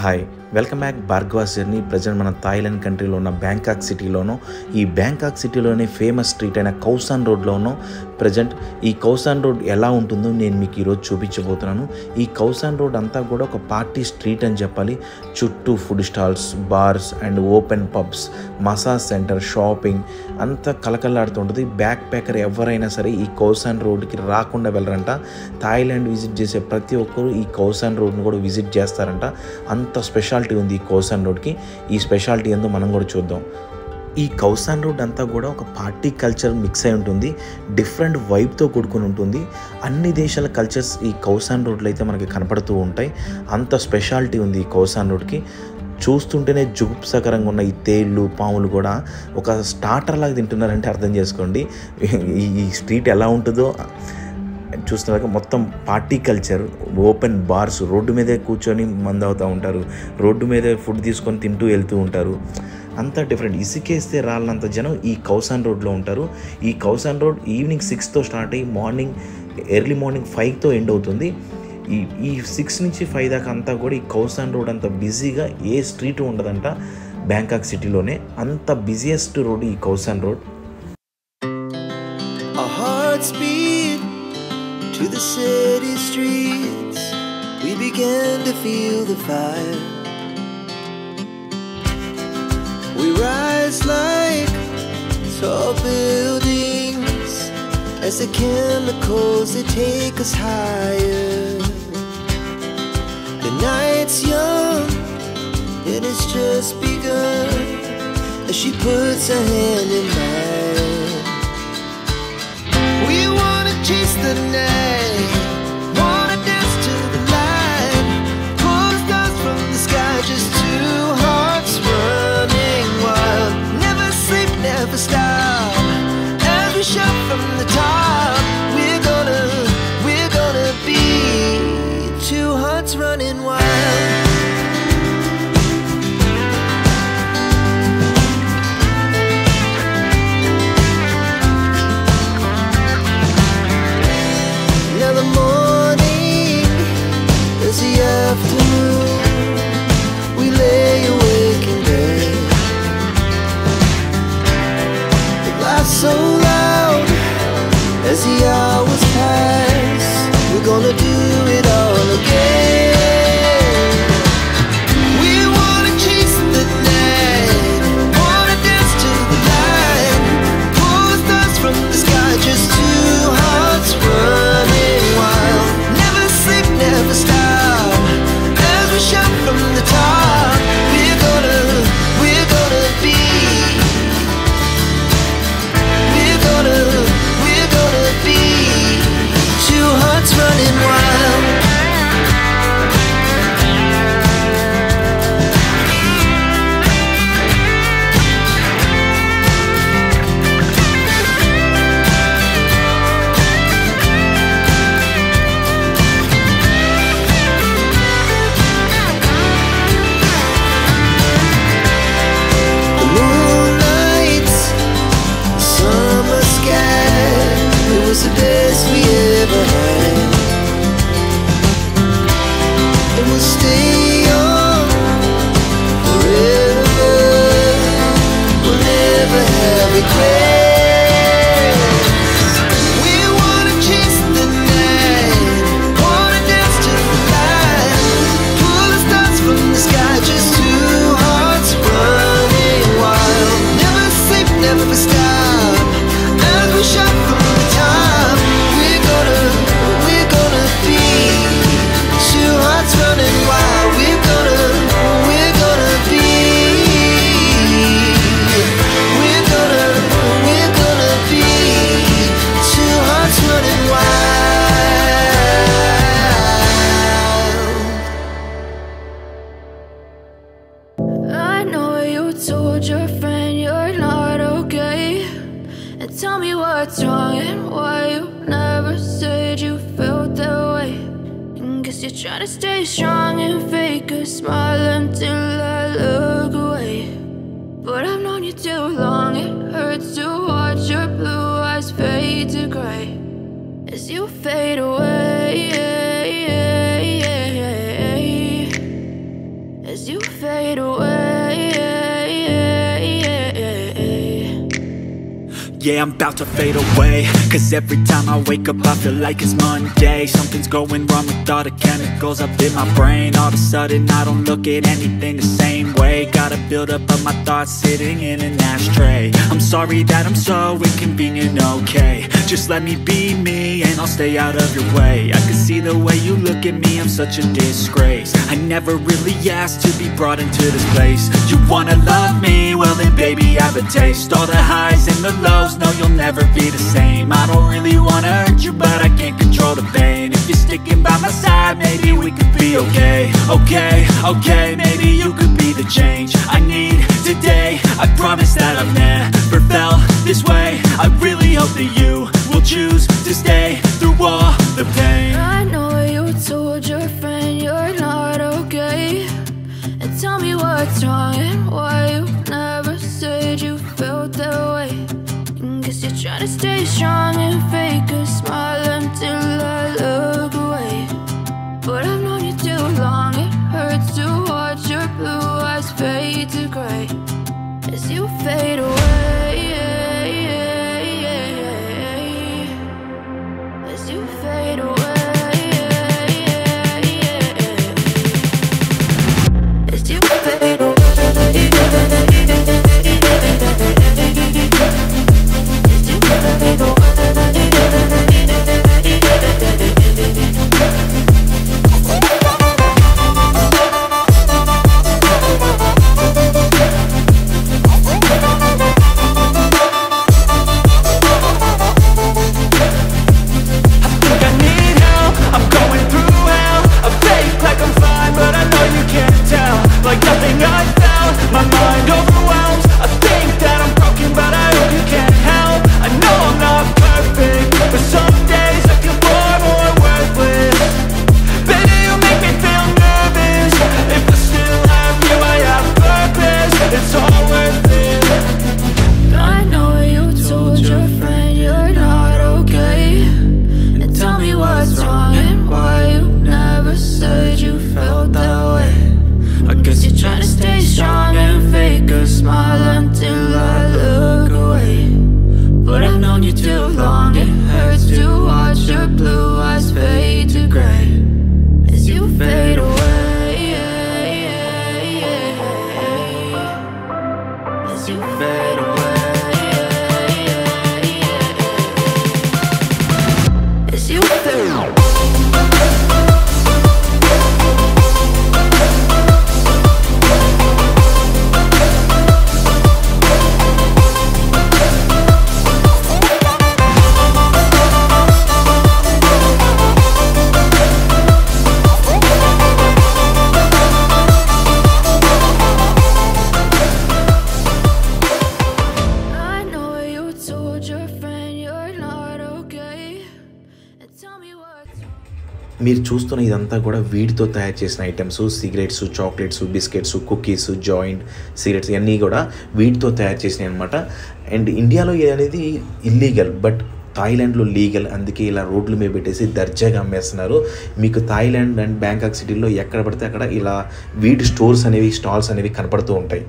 Hi, welcome back Bhargava's జర్నీ. Present మన Thailand కంట్రీలో ఉన్న బ్యాంకాక్ సిటీలోనూ, ఈ బ్యాంకాక్ సిటీలోనే ఫేమస్ స్ట్రీట్ అయిన ఖao san రోడ్లోనూ ప్రజెంట్ ఈ ఖao san రోడ్ ఎలా ఉంటుందో నేను మీకు ఈరోజు చూపించబోతున్నాను. ఈ ఖao san రోడ్ అంతా కూడా ఒక పార్టీ స్ట్రీట్ అని చెప్పాలి. చుట్టూ food stalls, bars and open pubs, massage centre, shopping అంతా కలకలాడుతుంటుంది. బ్యాక్ ప్యాకర్ ఎవరైనా సరే ఈ ఖao san రోడ్కి రాకుండా వెళ్ళరంట. థాయిలాండ్ విజిట్ చేసే ప్రతి ఒక్కరు ఈ ఖao san రోడ్ని కూడా విజిట్ చేస్తారంట. అంత స్పెషాలిటీ ఉంది ఈ ఖao san రోడ్కి. ఈ స్పెషాలిటీ ఏందో మనం కూడా చూద్దాం. ఈ ఖao san రోడ్ అంతా కూడా ఒక పార్టీ కల్చర్ మిక్స్ అయి ఉంటుంది. డిఫరెంట్ వైబ్తో కూడుకుని ఉంటుంది. అన్ని దేశాల కల్చర్స్ ఈ ఖao san రోడ్లో అయితే మనకి కనపడుతూ ఉంటాయి. అంత స్పెషాలిటీ ఉంది ఈ ఖao san రోడ్కి. చూస్తుంటేనే జుగుప్సకరంగా ఉన్న ఈ తేళ్ళు, పాములు కూడా ఒక స్టార్టర్ లాగా తింటున్నారంటే అర్థం చేసుకోండి ఈ స్ట్రీట్ ఎలా ఉంటుందో. చూస్తున్నారు మొత్తం party culture, open bars, road మీదే కూర్చొని మందు అవుతూ ఉంటారు, రోడ్డు మీదే ఫుడ్ తీసుకొని తింటూ వెళ్తూ ఉంటారు. అంతా డిఫరెంట్. ఇసుకేస్తే రాళ్ళంత జనం ఈ ఖao san రోడ్లో ఉంటారు. ఈ ఖao san రోడ్ ఈవినింగ్ 6తో స్టార్ట్ అయ్యి ఎర్లీ మార్నింగ్ 5తో ఎండ్ అవుతుంది. ఈ 6 నుంచి 5 దాకా అంతా కూడా ఈ ఖao san రోడ్ అంత బిజీగా ఏ స్ట్రీట్ ఉండదంట బ్యాంకాక్ సిటీలోనే. అంత బిజియెస్ట్ రోడ్ ఈ ఖao san road. To the city streets, we began to feel the fire. We rise like tall buildings as the chemicals they take us higher. The night's young and it's just begun as she puts her hand in mine. We wanna chase the night, wanna dance to the light, pull stars from the sky, just two hearts running wild. Never sleep, never stop, as we shout from the top. We're gonna be two hearts running wild. Afternoon, we lay awake in bed. The laughs so loud as the hours pass. We're gonna do it all again. We wanna chase the night, wanna dance to the light, pull stars from the sky, just two hearts running wild. Never sleep, never stop, shout from the top. We're gonna be, we're gonna be two hearts running wild. The best we ever had, and we'll stay young forever. We'll never have regrets. We wanna chase the night, wanna dance to the light, pull the stars from the sky, just two hearts running wild. Never sleep, never stop, as we shout from the top. Running wild, we're gonna be, we're gonna you're trying to stay strong and fake a smile until I look away. But I've known you too long, it hurts to watch your blue eyes fade to grey as you fade away, as you fade away. Yeah, I'm about to fade away, 'cause every time I wake up I feel like it's Monday. Something's going wrong with all the chemicals up in my brain. All of a sudden I don't look at anything the same way. Got a build up of my thoughts sitting in an ashtray. I'm sorry that I'm so inconvenient, okay. Just let me be me and I'll stay out of your way. I can see the way you look at me, I'm such a disgrace. I never really asked to be brought into this place. You wanna love me? Well then baby have a taste. All the highs and the lows, no, you'll never be the same. I don't really wanna hurt you, but I can't control the pain. If you're sticking by my side, maybe we could be okay. Okay, maybe you could be the change I need today. I promise that I've never felt this way. I really hope that you will choose to stay through all the pain. I know you told your friend you're not okay, and tell me what's wrong and why you never said you felt that way. Guess you're trying to stay strong and fake a smile until I look away. But I've known you too long, it hurts to watch your blue eyes fade to grey as you fade away, as you fade away, as you fade away. Like nothing I felt, my mind overwhelms. I think that I'm broken, but I hope you can't help. I know I'm not perfect, but some days I feel far more worthless. Baby, you make me feel nervous. If I still have you, I have purpose. It's all worth it. I know you told your friend you're not okay, and tell me what's wrong and why you never said you felt that way. I guess you're trying to stay strong and fake a smile until I look away. But I've known you too long, it hurts to watch your blue eyes fade to grey as you fade away, as you fade away, as you fade away. మీరు చూస్తున్న ఇదంతా కూడా వీటితో తయారు చేసిన items. Cigarettes, chocolates, biscuits, cookies, joint cigarettes ఇవన్నీ కూడా వీటితో తయారు చేసినాయి అనమాట. అండ్ ఇండియాలో ఇది అనేది ఇల్లీగల్, బట్ థాయిలాండ్లో లీగల్. అందుకే ఇలా రోడ్ల మీద పెట్టేసి దర్జాగా అమ్మేస్తున్నారు. మీకు థాయిలాండ్ అండ్ బ్యాంకాక్ సిటీలో ఎక్కడ పడితే అక్కడ ఇలా వీటి స్టోర్స్ అనేవి, స్టాల్స్ అనేవి కనపడుతూ ఉంటాయి.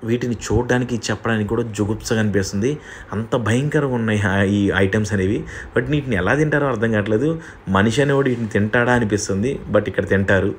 వీటిని చూడడానికి, చెప్పడానికి కూడా జుగుప్సగా అనిపిస్తుంది. అంత భయంకరంగా ఉన్నాయి ఈ ఐటమ్స్ అనేవి. బట్ వీటిని ఎలా తింటారో అర్థం కావట్లేదు. మనిషి అనేవాడు వీటిని తింటాడా అనిపిస్తుంది, బట్ ఇక్కడ తింటారు.